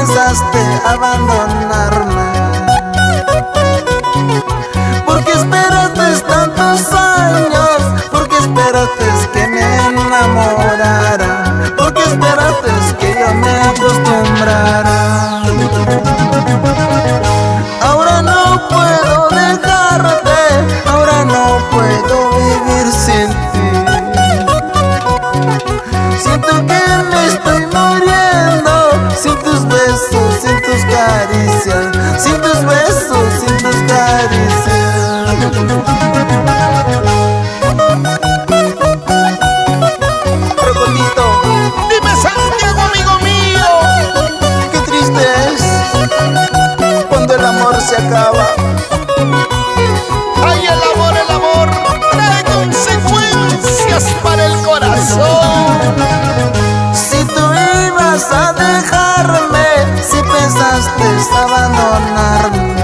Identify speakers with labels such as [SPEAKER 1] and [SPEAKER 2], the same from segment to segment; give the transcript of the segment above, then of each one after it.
[SPEAKER 1] pensaste abandonarme? ¿Por qué esperaste tantos años? ¿Por qué esperaste que me enamorara? ¿Por qué esperaste que yo me acostumbrara? Ahora no puedo dejarte, ahora no puedo vivir sin ti. Siento que me estoy muriendo sin tus besos, sin tus caricias, sin tus besos, sin tus caricias. Crocodito,
[SPEAKER 2] Dime, Santiago, amigo mío,
[SPEAKER 1] qué triste es cuando el amor se acaba.
[SPEAKER 2] ay, el amor trae consecuencias para el corazón.
[SPEAKER 1] Si tú ibas a dejarme, si pensaste abandonarme,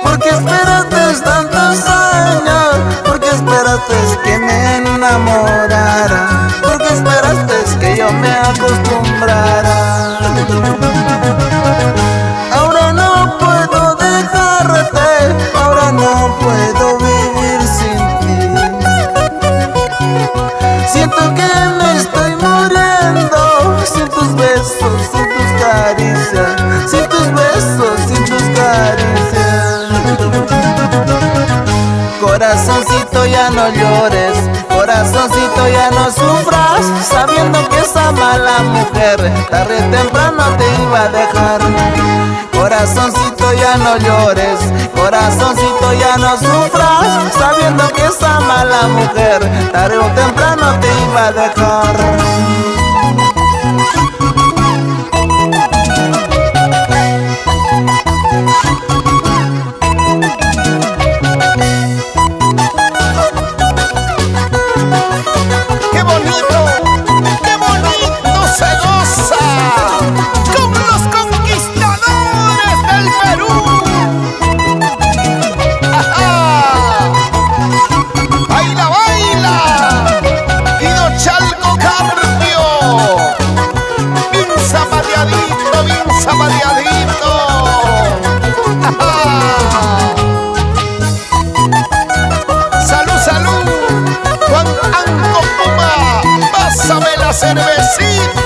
[SPEAKER 1] ¿por qué esperaste tantos años? ¿Por qué esperaste que me enamorara? ¿Por qué esperaste que yo me acostumbrara? Ahora no puedo dejarte, ahora no puedo vivir sin ti. Siento que me estoy muriendo sin tus besos, sin tus caricias, sin tus besos, sin tus caricias. Corazoncito, ya no llores, corazoncito, ya no sufras, sabiendo que esa mala mujer tarde o temprano te iba a dejar. Corazoncito, ya no llores, corazoncito, ya no sufras, sabiendo que esa mala mujer tarde o temprano te iba a dejar.
[SPEAKER 2] ¡Qué bonito se goza con los conquistadores del Perú! ¡Ajá! ¡Baila, baila! ¡Guido Chalco Carpio! ¡Bien zapateadito, bien zapateadito! ¡Ajá! ¡Salud, salud! Juan Anco Puma, pásame la cervecita.